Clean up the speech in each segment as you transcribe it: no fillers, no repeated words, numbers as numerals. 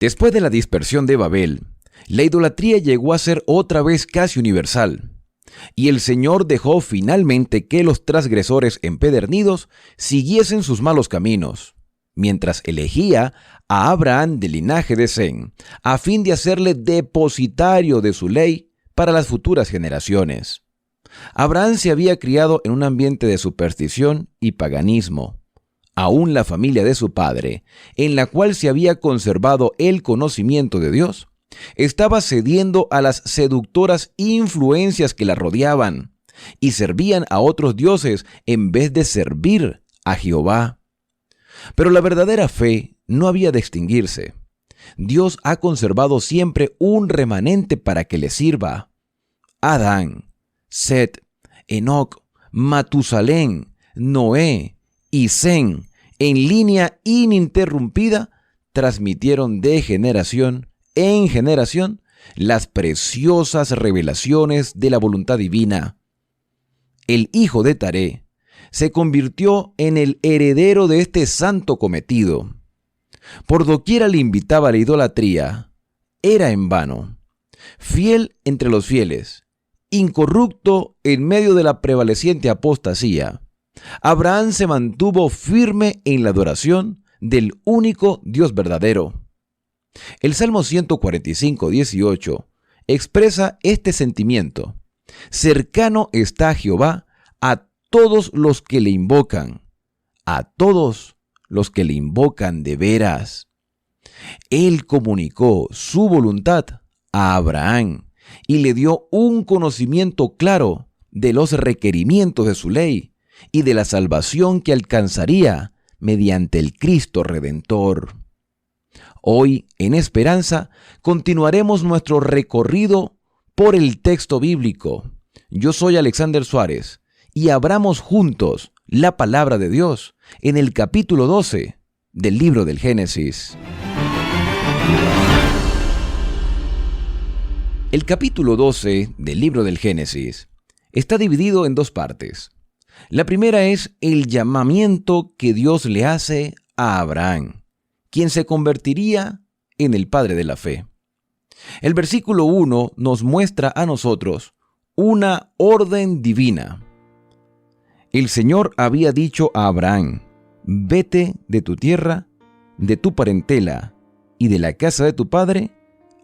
Después de la dispersión de Babel, la idolatría llegó a ser otra vez casi universal, y el Señor dejó finalmente que los transgresores empedernidos siguiesen sus malos caminos, mientras elegía a Abraham del linaje de Sem, a fin de hacerle depositario de su ley para las futuras generaciones. Abraham se había criado en un ambiente de superstición y paganismo. Aún la familia de su padre, en la cual se había conservado el conocimiento de Dios, estaba cediendo a las seductoras influencias que la rodeaban y servían a otros dioses en vez de servir a Jehová. Pero la verdadera fe no había de extinguirse. Dios ha conservado siempre un remanente para que le sirva. Adán, Set, Enoc, Matusalén, Noé y Sem, en línea ininterrumpida, transmitieron de generación en generación las preciosas revelaciones de la voluntad divina. El hijo de Taré se convirtió en el heredero de este santo cometido. Por doquiera le invitaba a la idolatría, era en vano. Fiel entre los fieles, incorrupto en medio de la prevaleciente apostasía, Abraham se mantuvo firme en la adoración del único Dios verdadero. El Salmo 145:18 expresa este sentimiento. Cercano está Jehová a todos los que le invocan, a todos los que le invocan de veras. Él comunicó su voluntad a Abraham y le dio un conocimiento claro de los requerimientos de su ley y de la salvación que alcanzaría mediante el Cristo Redentor. Hoy, en Esperanza, continuaremos nuestro recorrido por el texto bíblico. Yo soy Alexander Suárez y abramos juntos la palabra de Dios en el capítulo 12 del libro del Génesis. El capítulo 12 del libro del Génesis está dividido en dos partes. La primera es el llamamiento que Dios le hace a Abraham, quien se convertiría en el padre de la fe. El versículo 1 nos muestra a nosotros una orden divina. El Señor había dicho a Abraham: vete de tu tierra, de tu parentela y de la casa de tu padre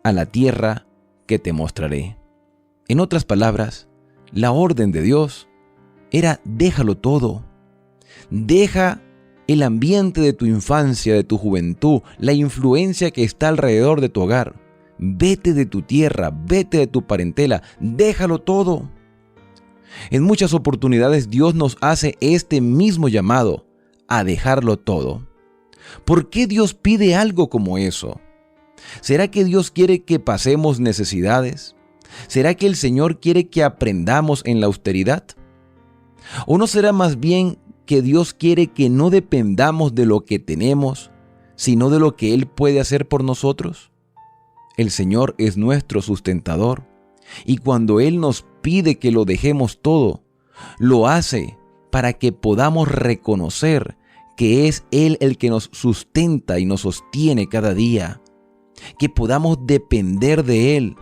a la tierra que te mostraré. En otras palabras, la orden de Dios era: déjalo todo. Deja el ambiente de tu infancia, de tu juventud, la influencia que está alrededor de tu hogar. Vete de tu tierra, vete de tu parentela, déjalo todo. En muchas oportunidades Dios nos hace este mismo llamado a dejarlo todo. ¿Por qué Dios pide algo como eso? ¿Será que Dios quiere que pasemos necesidades? ¿Será que el Señor quiere que aprendamos en la austeridad? ¿O no será más bien que Dios quiere que no dependamos de lo que tenemos, sino de lo que Él puede hacer por nosotros? El Señor es nuestro sustentador, y cuando Él nos pide que lo dejemos todo, lo hace para que podamos reconocer que es Él el que nos sustenta y nos sostiene cada día, que podamos depender de Él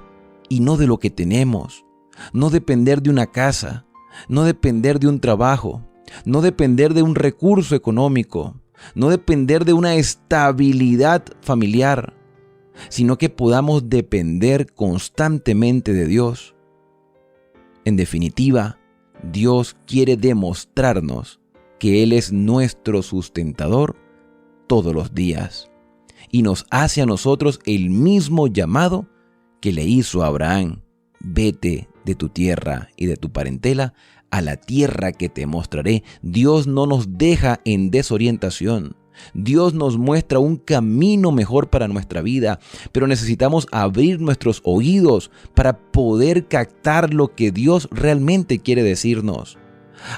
y no de lo que tenemos, no depender de una casa, no depender de un trabajo, no depender de un recurso económico, no depender de una estabilidad familiar, sino que podamos depender constantemente de Dios. En definitiva, Dios quiere demostrarnos que Él es nuestro sustentador todos los días y nos hace a nosotros el mismo llamado que le hizo a Abraham: vete de tu tierra y de tu parentela a la tierra que te mostraré. Dios no nos deja en desorientación. Dios nos muestra un camino mejor para nuestra vida, pero necesitamos abrir nuestros oídos para poder captar lo que Dios realmente quiere decirnos.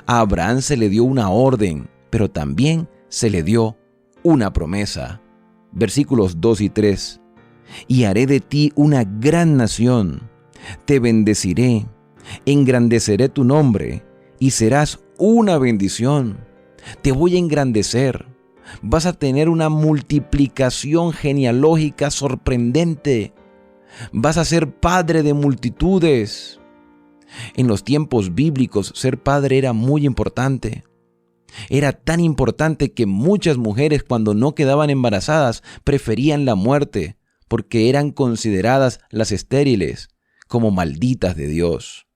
A Abraham se le dio una orden, pero también se le dio una promesa. Versículos 2 y 3. Y haré de ti una gran nación, te bendeciré, engrandeceré tu nombre y serás una bendición. Te voy a engrandecer, Vas a tener una multiplicación genealógica sorprendente. Vas a ser padre de multitudes. En los tiempos bíblicos, ser padre era muy importante. Era tan importante que muchas mujeres, cuando no quedaban embarazadas, preferían la muerte, porque eran consideradas las estériles como malditas de Dios.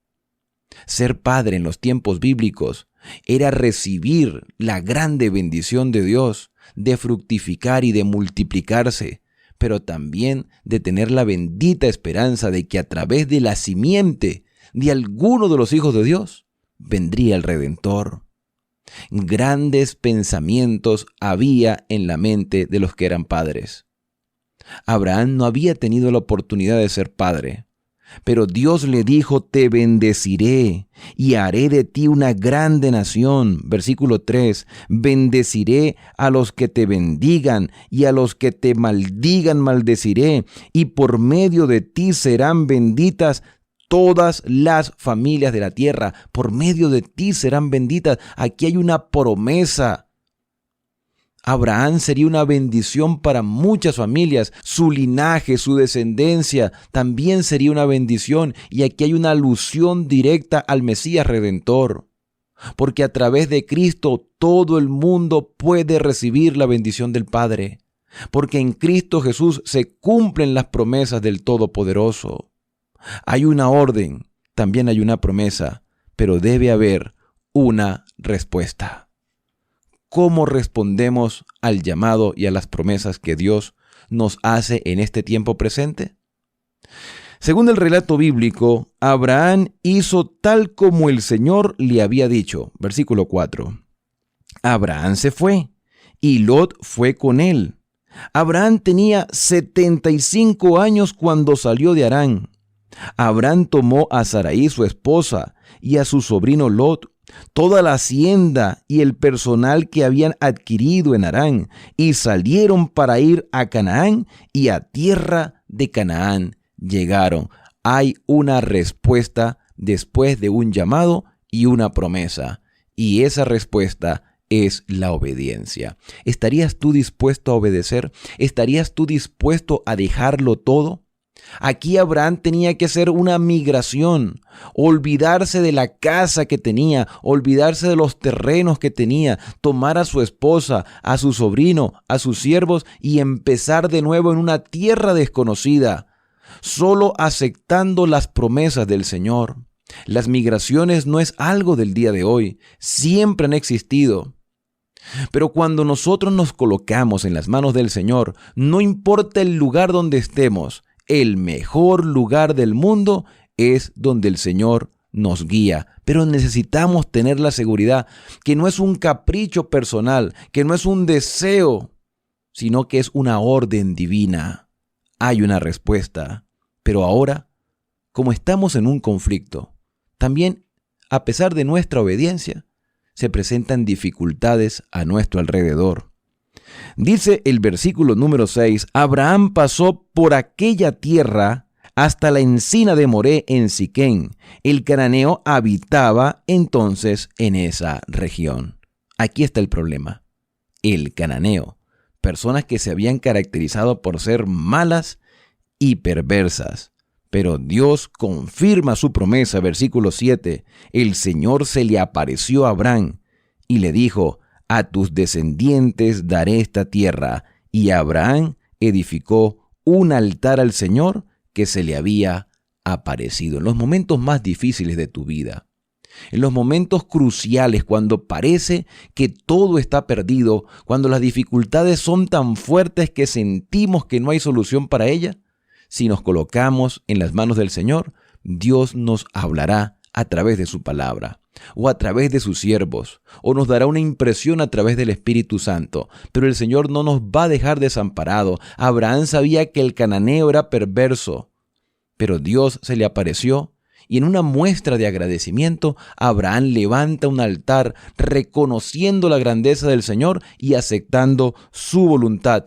Ser padre en los tiempos bíblicos era recibir la grande bendición de Dios, de fructificar y de multiplicarse, pero también de tener la bendita esperanza de que a través de la simiente de alguno de los hijos de Dios vendría el Redentor. Grandes pensamientos había en la mente de los que eran padres. Abraham no había tenido la oportunidad de ser padre, pero Dios le dijo: te bendeciré y haré de ti una grande nación. Versículo 3, bendeciré a los que te bendigan y a los que te maldigan maldeciré, y por medio de ti serán benditas todas las familias de la tierra. Por medio de ti serán benditas. Aquí hay una promesa. Abraham sería una bendición para muchas familias. Su linaje, su descendencia también sería una bendición. Y aquí hay una alusión directa al Mesías Redentor. Porque a través de Cristo todo el mundo puede recibir la bendición del Padre. Porque en Cristo Jesús se cumplen las promesas del Todopoderoso. Hay una orden, también hay una promesa, pero debe haber una respuesta. ¿Cómo respondemos al llamado y a las promesas que Dios nos hace en este tiempo presente? Según el relato bíblico, Abraham hizo tal como el Señor le había dicho. Versículo 4. Abraham se fue y Lot fue con él. Abraham tenía 75 años cuando salió de Harán. Abraham tomó a Sarai su esposa y a su sobrino Lot, toda la hacienda y el personal que habían adquirido en Harán, y salieron para ir a Canaán, y a tierra de Canaán llegaron. Hay una respuesta después de un llamado y una promesa, y esa respuesta es la obediencia. ¿Estarías tú dispuesto a obedecer? ¿Estarías tú dispuesto a dejarlo todo? Aquí Abraham tenía que hacer una migración, olvidarse de la casa que tenía, olvidarse de los terrenos que tenía, tomar a su esposa, a su sobrino, a sus siervos y empezar de nuevo en una tierra desconocida, solo aceptando las promesas del Señor. Las migraciones no es algo del día de hoy, siempre han existido. Pero cuando nosotros nos colocamos en las manos del Señor, no importa el lugar donde estemos, el mejor lugar del mundo es donde el Señor nos guía. Pero necesitamos tener la seguridad que no es un capricho personal, que no es un deseo, sino que es una orden divina. Hay una respuesta. Pero ahora, como estamos en un conflicto, también, a pesar de nuestra obediencia, se presentan dificultades a nuestro alrededor. Dice el versículo número 6, Abraham pasó por aquella tierra hasta la encina de Moré en Siquén. El cananeo habitaba entonces en esa región. Aquí está el problema. El cananeo, personas que se habían caracterizado por ser malas y perversas. Pero Dios confirma su promesa, versículo 7. El Señor se le apareció a Abraham y le dijo: a tus descendientes daré esta tierra. Y Abraham edificó un altar al Señor que se le había aparecido. En los momentos más difíciles de tu vida, en los momentos cruciales, cuando parece que todo está perdido, cuando las dificultades son tan fuertes que sentimos que no hay solución para ellas, si nos colocamos en las manos del Señor, Dios nos hablará a través de su palabra, o a través de sus siervos, o nos dará una impresión a través del Espíritu Santo. Pero el Señor no nos va a dejar desamparados. Abraham sabía que el cananeo era perverso, pero Dios se le apareció, y en una muestra de agradecimiento, Abraham levanta un altar reconociendo la grandeza del Señor y aceptando su voluntad.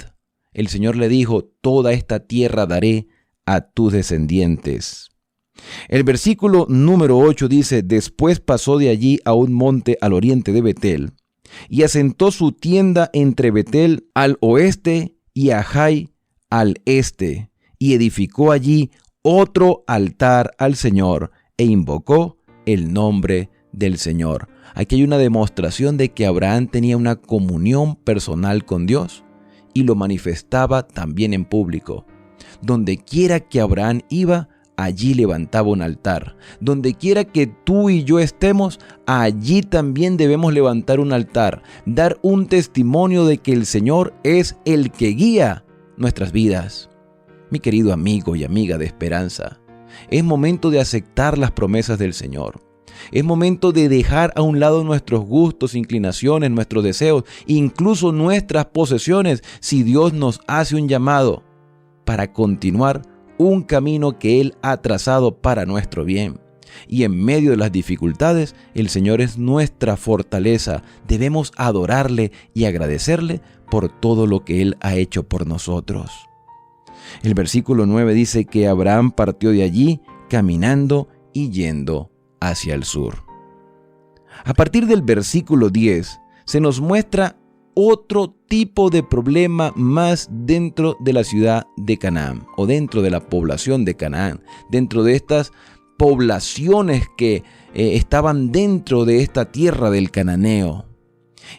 El Señor le dijo: toda esta tierra daré a tus descendientes. El versículo número 8 dice: después pasó de allí a un monte al oriente de Betel, y asentó su tienda entre Betel al oeste y Ajai al este, y edificó allí otro altar al Señor, e invocó el nombre del Señor. Aquí hay una demostración de que Abraham tenía una comunión personal con Dios y lo manifestaba también en público. Donde quiera que Abraham iba, allí levantaba un altar. Donde quiera que tú y yo estemos, allí también debemos levantar un altar, dar un testimonio de que el Señor es el que guía nuestras vidas. Mi querido amigo y amiga de esperanza, es momento de aceptar las promesas del Señor. Es momento de dejar a un lado nuestros gustos, inclinaciones, nuestros deseos, incluso nuestras posesiones, si Dios nos hace un llamado para continuar un camino que Él ha trazado para nuestro bien. Y en medio de las dificultades, el Señor es nuestra fortaleza. Debemos adorarle y agradecerle por todo lo que Él ha hecho por nosotros. El versículo 9 dice que Abraham partió de allí caminando y yendo hacia el sur. A partir del versículo 10 se nos muestra otro tipo de problema más dentro de la ciudad de Canaán, o dentro de la población de Canaán, dentro de estas poblaciones que estaban dentro de esta tierra del cananeo.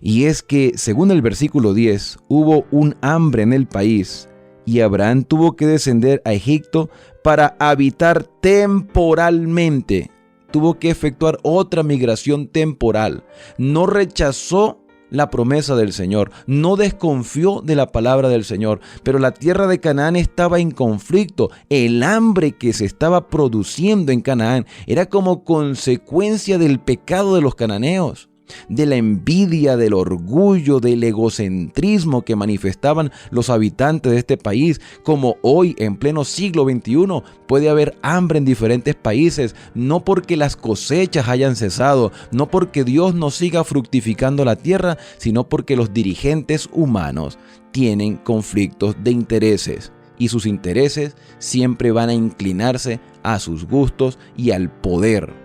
Y es que, según el versículo 10, hubo un hambre en el país y Abraham tuvo que descender a Egipto para habitar temporalmente. Tuvo que efectuar otra migración temporal. No rechazó la promesa del Señor, no desconfió de la palabra del Señor, pero la tierra de Canaán estaba en conflicto. El hambre que se estaba produciendo en Canaán era como consecuencia del pecado de los cananeos, de la envidia, del orgullo, del egocentrismo que manifestaban los habitantes de este país. Como hoy, en pleno siglo XXI, puede haber hambre en diferentes países, no porque las cosechas hayan cesado, no porque Dios no siga fructificando la tierra, sino porque los dirigentes humanos tienen conflictos de intereses. Y sus intereses siempre van a inclinarse a sus gustos y al poder.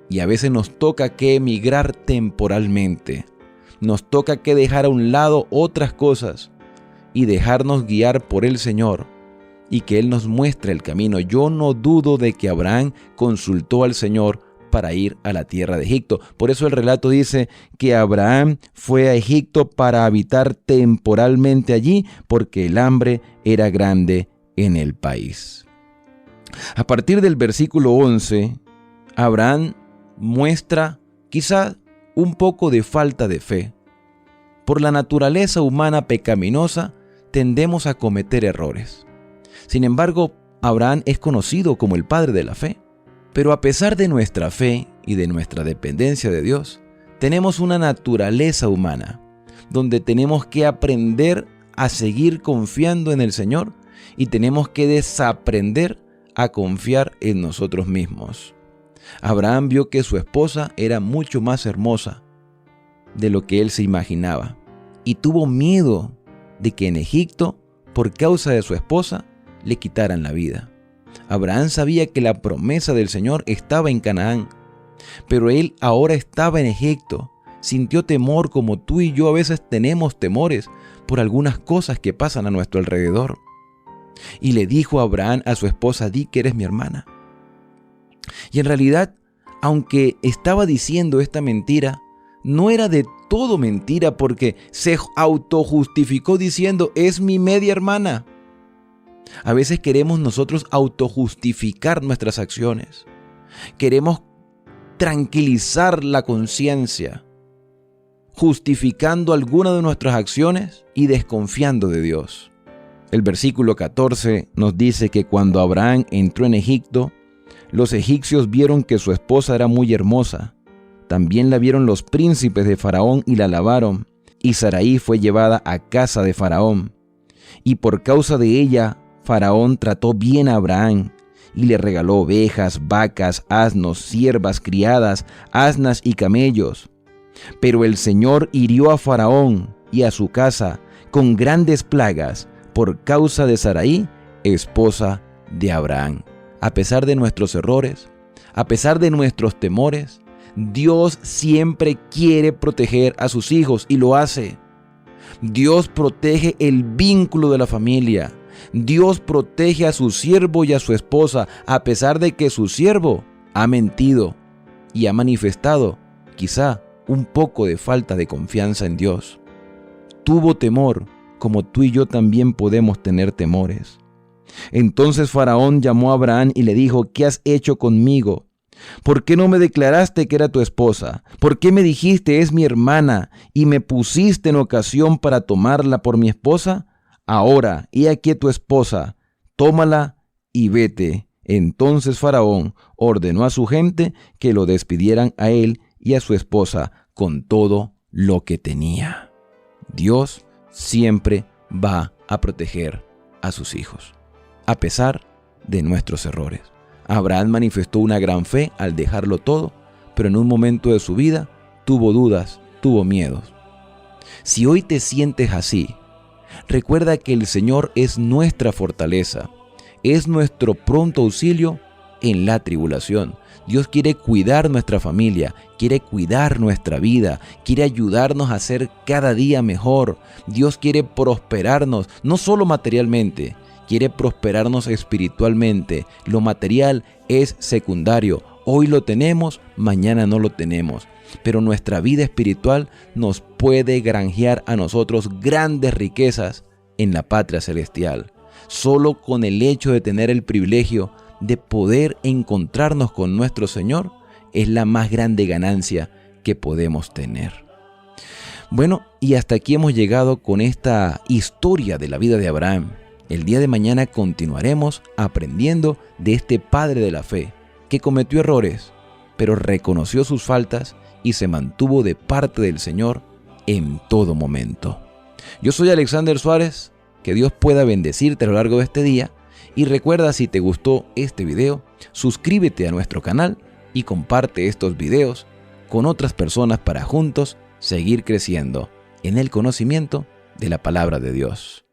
Y a veces nos toca que emigrar temporalmente. Nos toca que dejar a un lado otras cosas y dejarnos guiar por el Señor y que Él nos muestre el camino. Yo no dudo de que Abraham consultó al Señor para ir a la tierra de Egipto. Por eso el relato dice que Abraham fue a Egipto para habitar temporalmente allí, porque el hambre era grande en el país. A partir del versículo 11, Abraham muestra quizá un poco de falta de fe. Por la naturaleza humana pecaminosa, tendemos a cometer errores. Sin embargo, Abraham es conocido como el padre de la fe. Pero a pesar de nuestra fe y de nuestra dependencia de Dios, tenemos una naturaleza humana, donde tenemos que aprender a seguir confiando en el Señor y tenemos que desaprender a confiar en nosotros mismos. Abraham vio que su esposa era mucho más hermosa de lo que él se imaginaba y tuvo miedo de que en Egipto, por causa de su esposa, le quitaran la vida. Abraham sabía que la promesa del Señor estaba en Canaán, pero él ahora estaba en Egipto. Sintió temor como tú y yo a veces tenemos temores por algunas cosas que pasan a nuestro alrededor. Y le dijo a Abraham a su esposa: di que eres mi hermana. Y en realidad, aunque estaba diciendo esta mentira, no era de todo mentira, porque se autojustificó diciendo: es mi media hermana. A veces queremos nosotros autojustificar nuestras acciones. Queremos tranquilizar la conciencia, justificando alguna de nuestras acciones y desconfiando de Dios. El versículo 14 nos dice que cuando Abraham entró en Egipto, los egipcios vieron que su esposa era muy hermosa. También la vieron los príncipes de Faraón y la alabaron. Y Sarai fue llevada a casa de Faraón. Y por causa de ella, Faraón trató bien a Abraham y le regaló ovejas, vacas, asnos, siervas, criadas, asnas y camellos. Pero el Señor hirió a Faraón y a su casa con grandes plagas por causa de Sarai, esposa de Abraham. A pesar de nuestros errores, a pesar de nuestros temores, Dios siempre quiere proteger a sus hijos y lo hace. Dios protege el vínculo de la familia. Dios protege a su siervo y a su esposa, a pesar de que su siervo ha mentido y ha manifestado quizá un poco de falta de confianza en Dios. Tuvo temor, como tú y yo también podemos tener temores. Entonces Faraón llamó a Abraham y le dijo: ¿qué has hecho conmigo? ¿Por qué no me declaraste que era tu esposa? ¿Por qué me dijiste es mi hermana y me pusiste en ocasión para tomarla por mi esposa? Ahora, he aquí tu esposa, tómala y vete. Entonces Faraón ordenó a su gente que lo despidieran a él y a su esposa con todo lo que tenía. Dios siempre va a proteger a sus hijos, a pesar de nuestros errores. Abraham manifestó una gran fe al dejarlo todo, pero en un momento de su vida tuvo dudas, tuvo miedos. Si hoy te sientes así, recuerda que el Señor es nuestra fortaleza, es nuestro pronto auxilio en la tribulación. Dios quiere cuidar nuestra familia, quiere cuidar nuestra vida, quiere ayudarnos a ser cada día mejor. Dios quiere prosperarnos, no solo materialmente, quiere prosperarnos espiritualmente. Lo material es secundario. Hoy lo tenemos, mañana no lo tenemos. Pero nuestra vida espiritual nos puede granjear a nosotros grandes riquezas en la patria celestial. Solo con el hecho de tener el privilegio de poder encontrarnos con nuestro Señor es la más grande ganancia que podemos tener. Bueno, y hasta aquí hemos llegado con esta historia de la vida de Abraham. El día de mañana continuaremos aprendiendo de este padre de la fe que cometió errores, pero reconoció sus faltas y se mantuvo de parte del Señor en todo momento. Yo soy Alexander Suárez, que Dios pueda bendecirte a lo largo de este día. Y recuerda, si te gustó este video, suscríbete a nuestro canal y comparte estos videos con otras personas para juntos seguir creciendo en el conocimiento de la palabra de Dios.